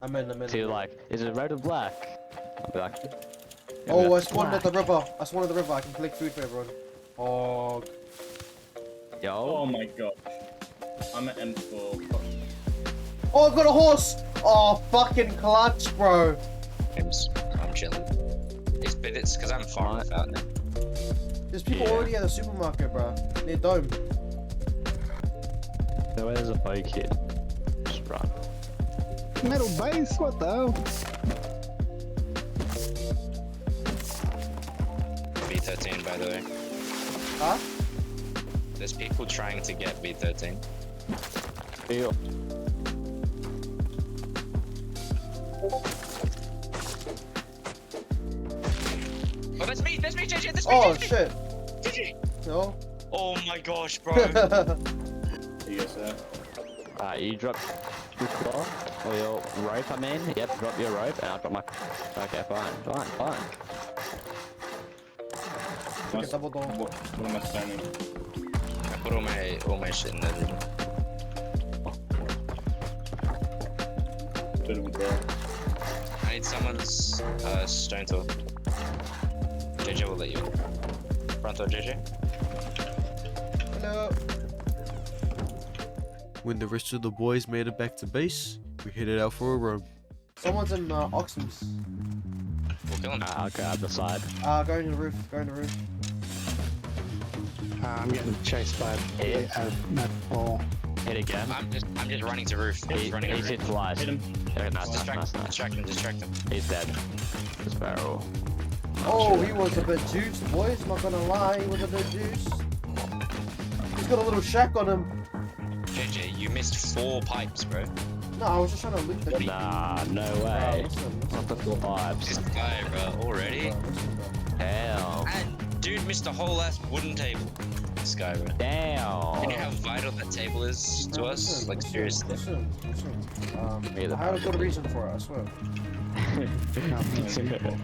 I'm in. So you're like, is it red or black? I'll be like, oh, I spawned at the river. I spawned at the river. I can collect food for everyone. Oh. yo. Oh my gosh. I'm at M4. Oh, I got a horse. Oh, fucking clutch, bro. I'm chilling. It's because I'm far enough out now. There's people already at the supermarket, bro. Near Dome. So where's a bow kid? Just run. Metal base, what the hell? B13, by the way. Huh? There's people trying to get B13. Deal. Oh, that's me, JJ, that's me, Oh, JJ. shit. JJ. No? Oh my gosh, bro. You guys there? You drop your cloth or your rope, I mean. Yep, drop your rope and I'll drop my... Okay, fine. Take a double door. What am I standing? I put all my shit in there. Bit of a girl. I need someone's stone tool. JJ will let you in. Front door, JJ. Hello. When the rest of the boys made it back to base, we headed out for a roam. Someone's in Oxums. We'll kill him. I'll go out the side. Going to the roof. I'm getting chased by a ball. Hit again. I'm just running to roof. I'm just running to He's hit roof. twice. Hit him. Yeah, nice. Distract him. He's dead. Just barrel. Oh, he was a bit juiced, boys. Not gonna lie, he was a bit juiced. He's got a little shack on him. JJ, you missed 4 pipes, bro. No, I was just trying to loot the Nah, no way. Listen. Not the full This vibes. guy, bro, already. Damn. And dude missed a whole ass wooden table. This guy, bro. Damn. You know how vital that table is to us? Like, seriously. Listen. Either I have a good reason for it, I swear.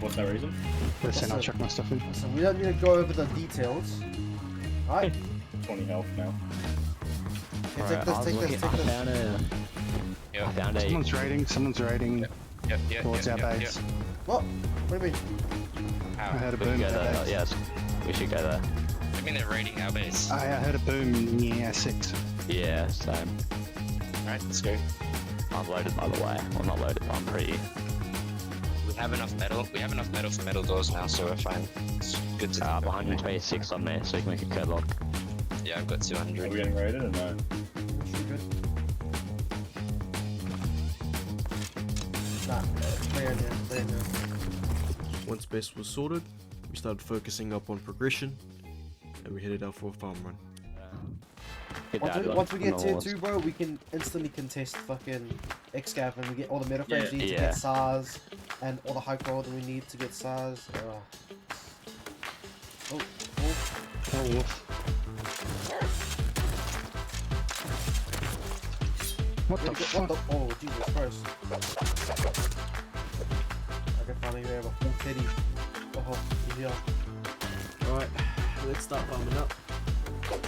What's that reason? Listen, I'll check my stuff in. Listen, we don't need to go over the details. Alright? 20 health now. Okay, take this. I found a... Yeah. I found a... Someone's raiding Yep. towards our base. What? What do you mean? I How? heard a We can boom go at our there. base. Yes. We should go there. I mean, they're raiding our base. I heard a boom near 6. Yeah, same. Alright, let's go. I'm loaded by the way. Well, not loaded, but I'm pretty... We have enough metal. We have enough metal for metal doors now, so we're fine. It's good to. I have 126 on me, so you can make a code lock. Yeah, I've got Are 200. we getting raided or no? Good. Nah, play in there. Once base was sorted, we started focusing up on progression, and we headed out for a farm run. Get that Once we get on tier the 2, bro, we can instantly contest fucking Excav and we get all the meta frames we need to Yeah. get SARS and all the high quality we need to get SARS. Oh. Oh, wolf. What the fuck? Oh, Jesus Christ. I can finally have a full teddy. Oh, he's here. Alright, let's start farming up.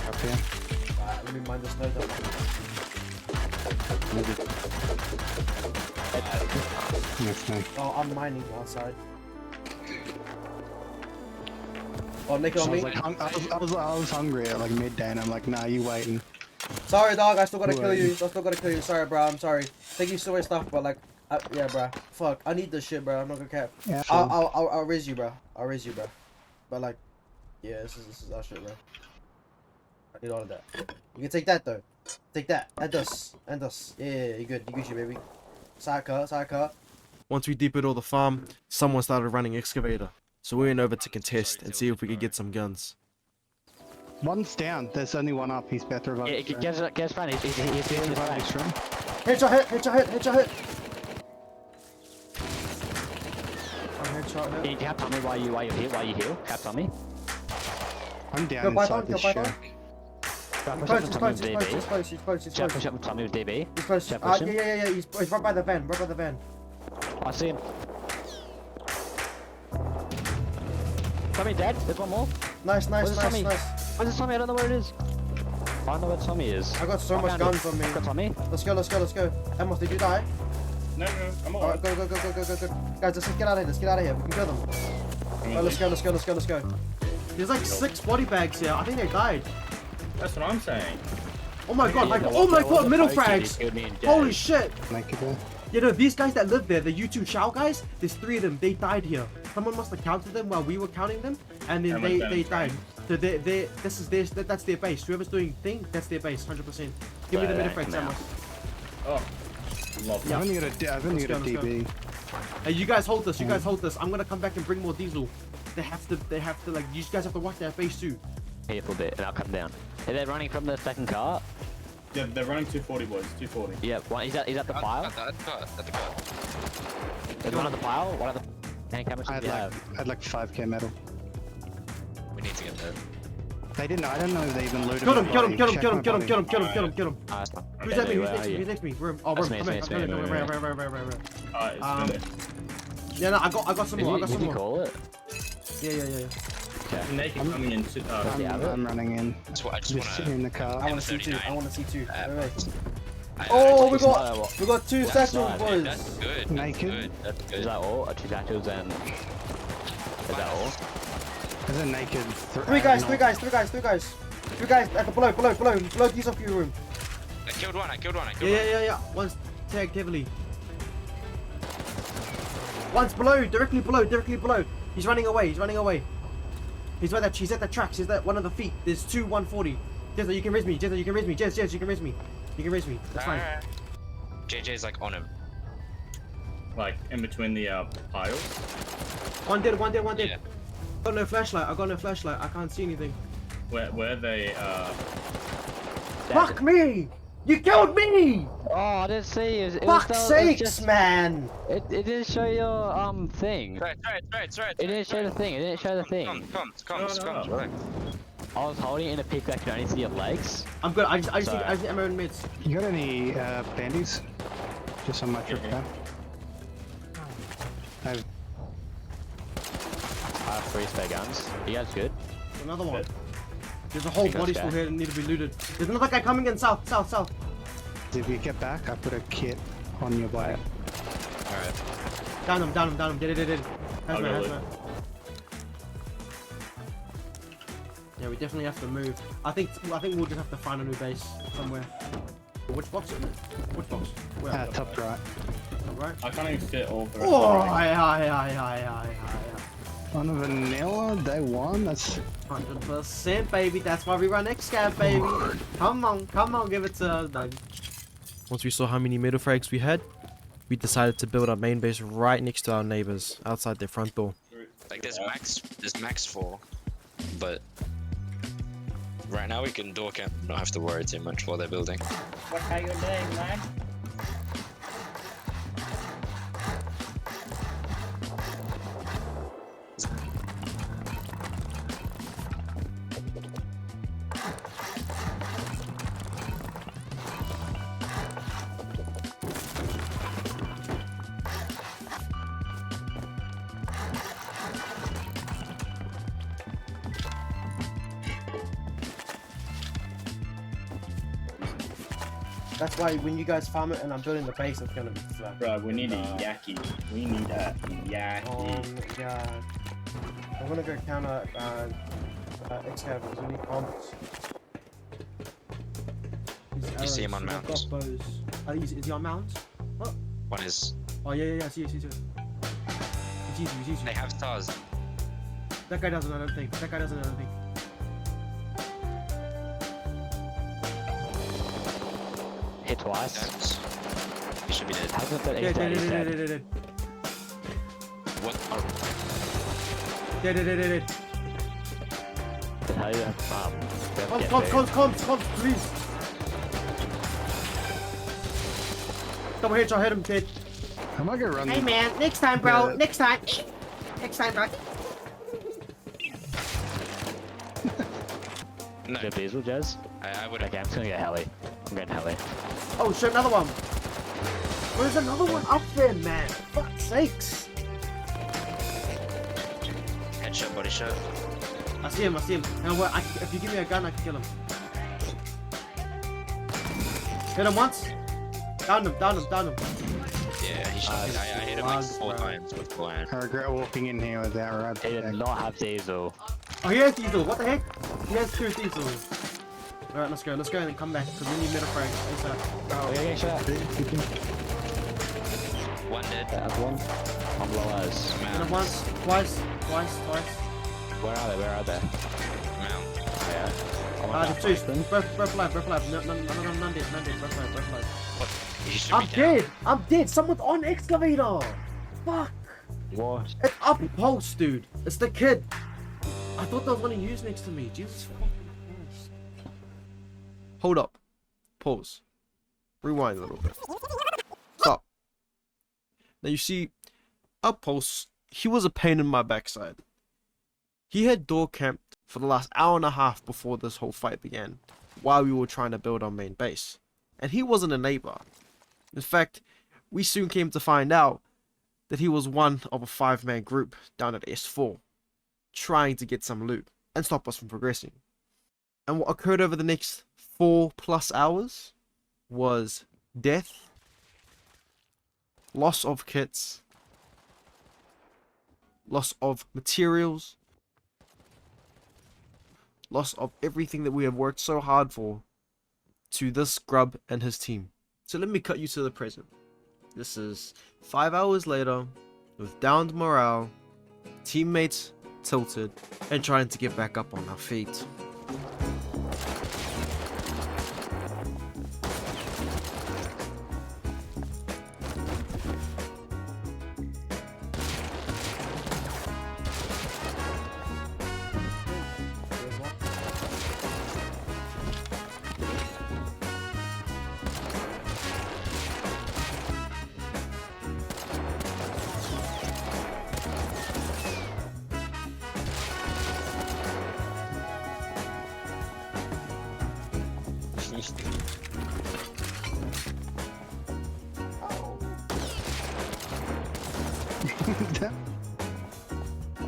Up here. Alright, let me mind the snow dump. That's me. Oh, I'm mining outside. Oh, Nick I on me. was, like, I was hungry at like midday and I'm like, nah, you waiting. Sorry, dog. I still gotta kill you. Right. I still gotta kill you. Sorry, bro. I'm sorry. Thank you so much stuff, but like, yeah, bro. Fuck. I need this shit, bro. I'm not gonna cap. Yeah. I'll raise you, bro. I'll raise you, bro. But like, yeah, this is our shit, bro. I need all of that. You can take that though. Take that. And us. Yeah, you good. You Gucci, baby. Side cut. Once we deepened all the farm, someone started running Excavator. So we went over to contest and see if we could get some guns. One's down. There's only one up. He's better about Yeah, it. get his friend. He's behind his friend. Headshot hit. Headshot hit. Can you cap on me while you heal? Cap on me. I'm down Go inside Python, this go Python. shack. Push up and Tommy with He's DB. close. Push up and Tommy with DB. He's close. Jab push him. Yeah. He's right by the van. I see him. Tommy dead. There's one more. Nice. Where's Tommy? Where's Tommy? I don't know where it is. I don't know where Tommy is. I got so much found guns on me. Got Tommy. Let's go. Amos, did you die? No, I'm Alright, alright. go. Guys, let's get out of here. Let's get out of here. We can kill them. Alright, let's go. There's like 6 body bags here. I think they died. That's what I'm saying. Oh my god, Yeah, oh my god, middle Okay, frags. killed me in Holy Jazz. shit. Make it there. You know, these guys that live there, the YouTube Chow guys, there's 3 of them. They died here. Someone must have counted them while we were counting them, and then And they went down, died. So that's their base. Whoever's doing thing, that's their base, 100%. Give me the middle frags, now. Amos. Oh, love Yeah. I've only got a Let's go. DB. Hey, you guys hold this. I'm gonna come back and bring more diesel. They have to like. You guys have to watch that base too. Here for a bit, and I'll come down. Are they running from the second car? Yeah, they're running 240, boys. 240. Yep. One, is that the pile? At the car. There's one at the pile. One at the. Hank, how much I did you had have? like 5k metal. We need to get there. They didn't. I don't know if they even looted. Kill my him! Kill him! body. Kill him! Check Kill him! my Kill him! body. Kill him! Kill him! Kill him! Kill him! Ah, that's fine. Who's next to me? Where are you? Who's next to me? Room. Oh, room. That's Come me, here. it's Come me, here. it's me. Right. It's finished. Yeah, no, I got some Did more. I you, got did some you more. call it? Yeah. Okay. Naked coming in. Yeah, I'm running in. That's what I just Just sitting wanna. in the car. I want to see 2. 39. I want to see 2. Wait. I- Oh, I- we Smile. got 2 That's satchels, nice. boys. That's good. That's Naked? good. That's Is good. that all? 2 satchels and. Is that all? There's a naked. 3 guys at the below these off your room. I killed one. Yeah. One's tagged heavily. One's below, directly below. He's running away. He's at the tracks. He's at one of the feet. There's 2 140. Jezza, you can raise me. Jez, you can raise me. That's fine. JJ's like on him. Like, in between the piles. One dead. Yeah. I got no flashlight. I can't see anything. Where they, Fuck me! You killed me! Oh, I didn't see. Fuck's sakes, man! It didn't show your thing. Right. It didn't show the thing. It didn't show the thing. Comes. No. Relax. I was holding it in a pick that I can only see your legs. I'm good. I just need Sorry. ammo and mids. You got any bandies? Just on my trip Yeah. down. I've I have 3 spare guns. You guys good? Another one. There's a whole Think body that's still fair. here that need to be looted. There's another guy coming in south. if you get back, I put a kit on your bike. Alright. Down him. Did. Has I'll man. go loot. Yeah, we definitely have to move. I think we'll just have to find a new base somewhere. Which box is it? Which box? Where? Top right. Right? I can't even fit all the rest Oh, of hi. On a vanilla day 1. That's 100%, baby. That's why we run Excav, baby. Come on, give it to us, baby. Once we saw how many middle frags we had, we decided to build our main base right next to our neighbors, outside their front door. Like there's max 4, but right now we can door camp. Not have to worry too much while they're building. What are you doing, man? That's why when you guys farm it and I'm building the base, it's gonna be flat. Bro, we need a yaki. We need a yaki. Yeah. I'm gonna go counter Excavator. We need bombs. You see him on These arrows, mounts. they've got bows. Is he on mounts? What? One is. Oh yeah, I see it. He's easy. They have stars. That guy doesn't, I don't think. Hit twice. That's. He should be dead. Hasn't been Yeah, dead. What? Oh, dead. How you get Comms, please. Double headshot, hit him, kid. I might go run. Hey man, next time, bro. The- Next time, bro. no. the diesel, Jez? I would. Okay, I'm just gonna get heli. I'm getting heli. Oh shit, another one. There's another one up there, man. Fuck's sakes. Headshot, body shot. I see him. And if you give me a gun, I can kill him. Hit him once. Down him. Yeah, Yeah, he shot. I hit him like Bugs, 4 bro. times with blind. I regret walking in here with that right He did back. not have diesel. Oh, he has diesel. What the heck? He has 2 diesel. Alright, let's go. Let's go and then come back because we need middle frag. ASAP. Oh, yeah, shut up. One dead. That's one. I'm low as. And Mount. then once, twice. Where are they? Where are they? Mount. Oh, yeah. I'm Ah, on the that two. then. Both alive. No, none dead. Both alive. What? He should I'm be down. dead. I'm dead. Someone's on excavator. Fuck. What? It's up pulse, dude. It's the kid. I thought there was one of yous next to me. Jesus fucking Christ. Hold up. Pause. Rewind a little bit. Stop. Now you see, up pulse, he was a pain in my backside. He had door camped for the last hour and a half before this whole fight began, while we were trying to build our main base. And he wasn't a neighbor. In fact, we soon came to find out that he was one of a 5-man group down at S4, trying to get some loot and stop us from progressing. And what occurred over the next 4+ hours was death, loss of kits, loss of materials, loss of everything that we have worked so hard for to this grub and his team. So let me cut you to the present. This is 5 hours later, with downed morale, teammates tilted, and trying to get back up on our feet.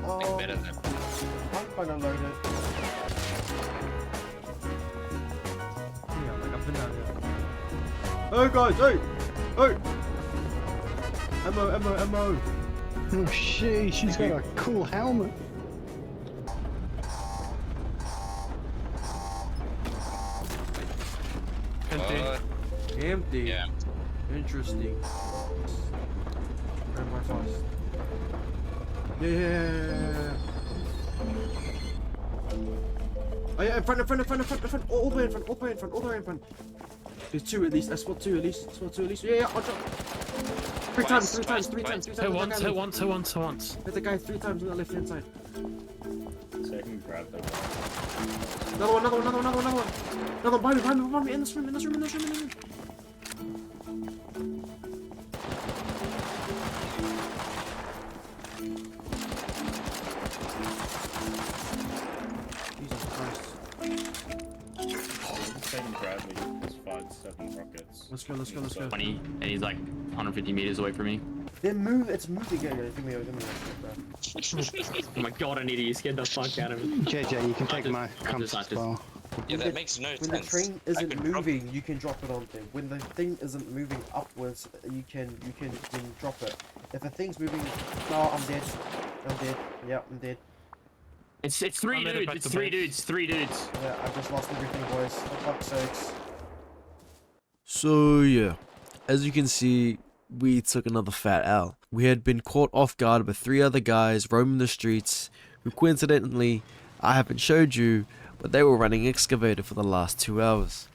Like better than. I'm kinda loaded. Yeah, like up and down here. Hey guys, hey! Hey! Ammo! Oh shit, she's got a cool helmet. Empty. Yeah. Interesting. Grab my fast. Yeah. Oh yeah, in front. All the way in front. There's 2 at least. I spot 2 at least. Yeah, I'll drop. 3 times. Hit once. There's a guy 3 times on the left hand side. So I can grab that. Another one. Another one, behind me. In this room. Jesus Christ. Just taking Bradley. It's 5-7 rockets. Let's go. 20, and he's like 150 meters away from me. It's moving. Yeah, give me that shit, bro. Oh my god, I need you scared the fuck out of me. JJ, you can take my compass I as just- well. Yeah, that makes no sense. When the train I isn't could drop- moving, you can drop it on thing. When the thing isn't moving upwards, you can drop it. If a thing's moving, no, I'm dead. Yeah, I'm dead. It's 3 dudes. It's 3 dudes. 3 dudes. Yeah, I just lost everything, boys. For fuck's sakes. So yeah, as you can see, we took another fat L. We had been caught off guard by 3 other guys roaming the streets, who coincidentally I haven't showed you, but they were running Excavator for the last 2 hours.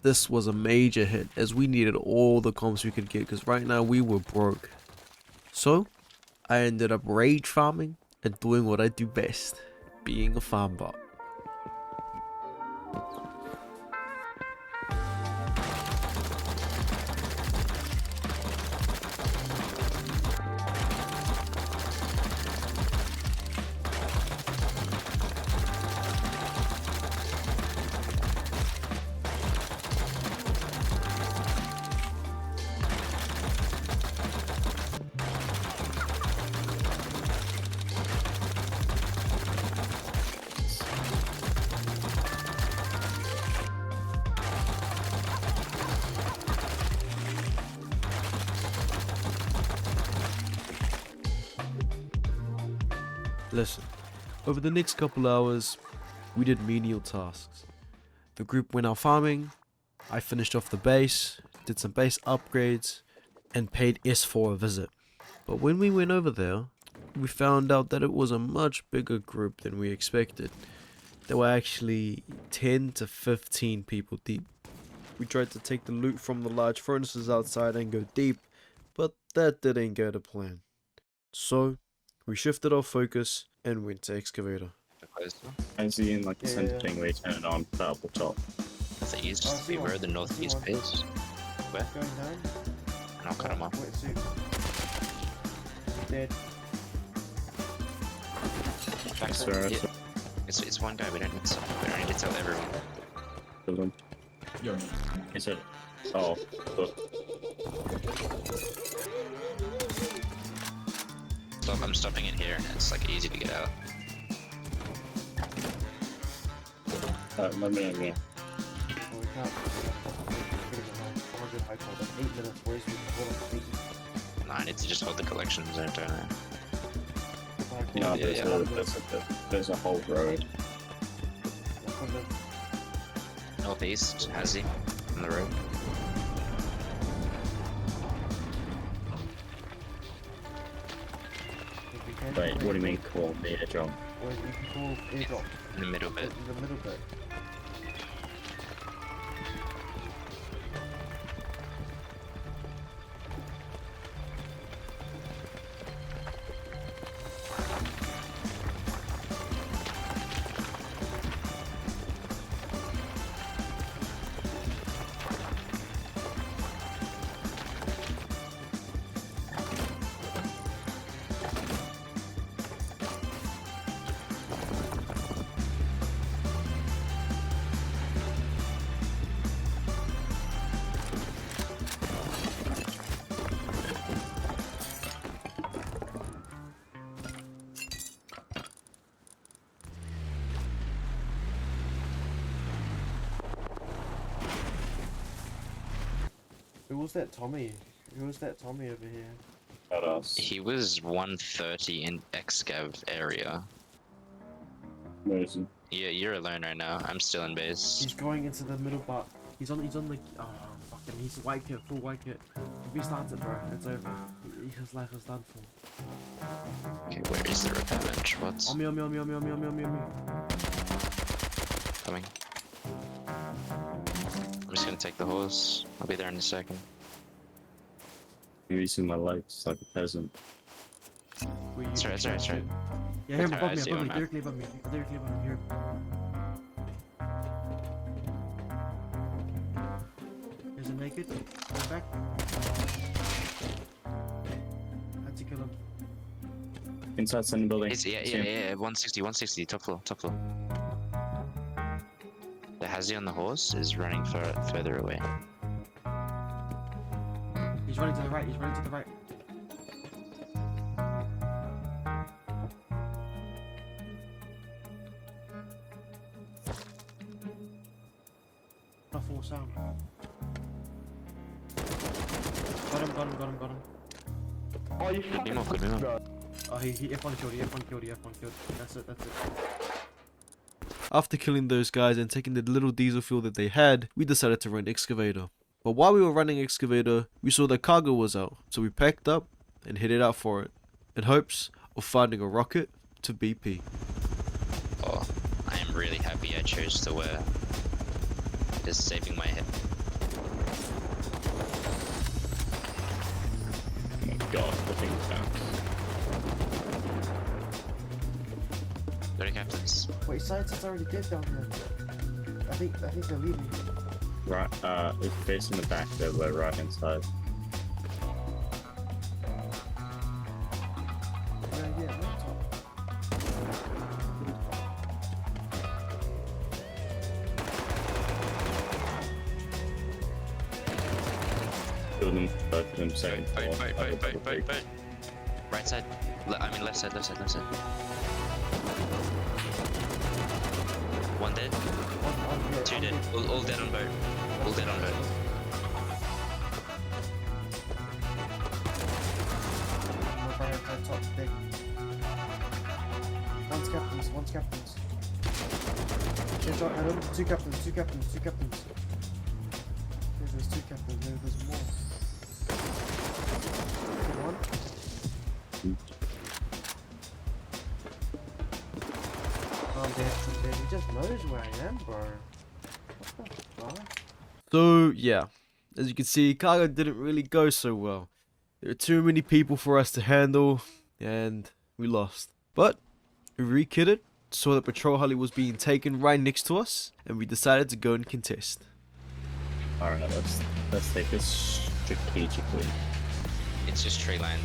This was a major hit, as we needed all the comps we could get, because right now we were broke. So, I ended up rage farming and doing what I do best, being a farm bot. Listen, over the next couple hours, we did menial tasks. The group went out farming, I finished off the base, did some base upgrades, and paid S4 a visit. But when we went over there, we found out that it was a much bigger group than we expected. There were actually 10 to 15 people deep. We tried to take the loot from the large furnaces outside and go deep, but that didn't go to plan. So, we shifted our focus and went to Excavator. I see in like the Yeah, center yeah. thing where you turn it on, put up the top. The Oh, I east, see beware one. the I see northeast one. base. Where? Going down. And I'll cut him off. Wait, suit. Dead. Back Sir, yeah. It's one guy, we don't need to tell everyone. kill them. Yo, Is it? Oh, look. Stop, I'm stopping in here, and it's like easy to get out. Let me in here. Oh, we can't. I'm gonna do high call. That's 8 minutes, boys. We can hold up 8. No, I need to just hold the collection zone, don't I? No, Yeah, there's a whole road. Northeast, has he? On the road. Wait, what do you mean call me a jump? Or you can call airdrop. In the middle bit. In the middle bit. Who was that Tommy? Who was that Tommy over here? Not us. He was 130 in Excav area. Where is he? Yeah, you're alone right now. I'm still in base. He's going into the middle part. He's on the fucking he's white kit, full white kit. If he starts it, bro, it's over. His life is done for. Okay, where is the repair bench? What's On me. coming? I'm just gonna take the horse. I'll be there in a second. You're using my legs like a peasant. Where you- It's right. Yeah, him Alright, I see above him me, now. directly above me, here. Is it naked? Go back. Had to kill him. Inside center building. Yeah. 160, top floor. The Hazy on the horse is running further away. He's running to the right. Not full sound. Got him. Oh, you Good move. Oh, he F1 killed. That's it. After killing those guys and taking the little diesel fuel that they had, we decided to run Excavator. But while we were running Excavator, we saw that cargo was out, so we packed up and headed out for it, in hopes of finding a rocket to BP. Oh, I am really happy I chose to wear. It is saving my head. Oh my god, the thing's down. Dirty captains. Wait, scientists already dead down here. I think they're leaving. Right, it's facing the back there, we're right inside. Yeah, laptop. Kill them, both of them, second floor. Fight. Right side. Left side. One dead. On Two dead. All dead on boat. All dead on boat. Top thing. One's captains, one's captains. Headshot at him. Two captains, two captains, two captains. There's two captains, maybe there's more. Hit one. Oh, I'm dead, I'm dead. He just knows where I am, bro. What the fuck? So yeah, as you can see, cargo didn't really go so well. There were too many people for us to handle, and we lost. But we re-kitted, saw that patrol heli was being taken right next to us, and we decided to go and contest. Alright, let's take this strategically. It's just tree line.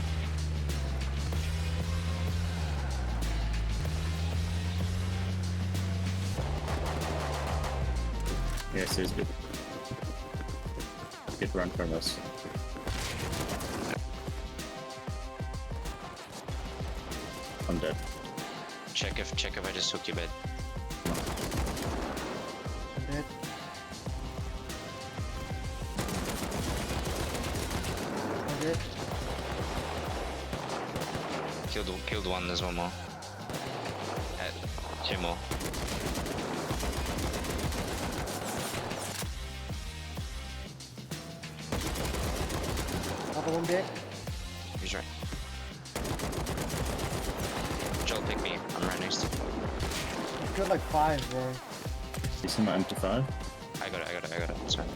Yes, it's good. Good run from us. I'm dead. Check if I just took your bed. I'm dead. I'm dead. Killed one. There's one more. Two more. Another one dead. He's right. Joel, pick me. I'm right next to you. I've got like 5, bro. See some MP5? I got it. It's fine.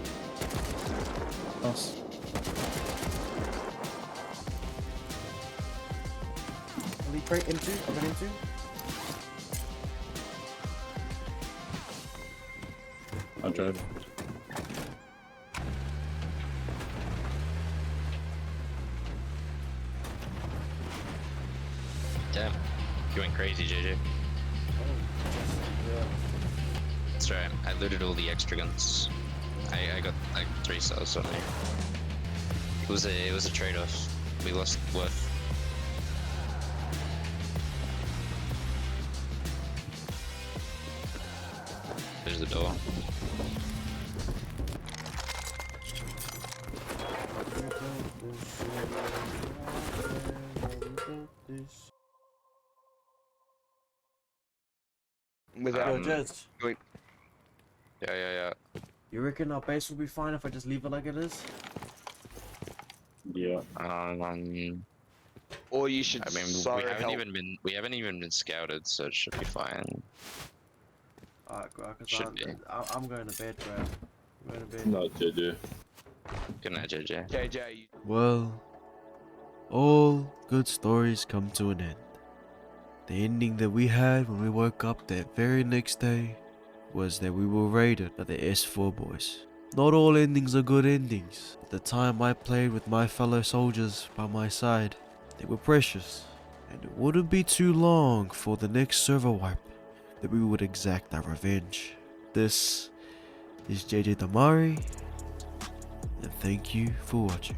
Nice. Elite crate, M2. I got M2. I drove. Damn. You went crazy, JJ. Yeah. That's right. I looted all the extra guns. I got like 3 stars on me. It was a trade-off. We lost worth. There's the door. Yo, Jez, Yeah. you reckon our base will be fine if I just leave it like it is? Yeah. Or you should. I mean, we haven't even been scouted, so it should be fine. Alright, bro, Should be. I'm going to bed, bro. I'm going to bed. No, JJ. Good night, JJ. JJ. Well, all good stories come to an end. The ending that we had when we woke up that very next day was that we were raided by the S4 boys. Not all endings are good endings. At the time I played with my fellow soldiers by my side, they were precious, and it wouldn't be too long for the next server wipe that we would exact our revenge. This is jjdamaari, and thank you for watching.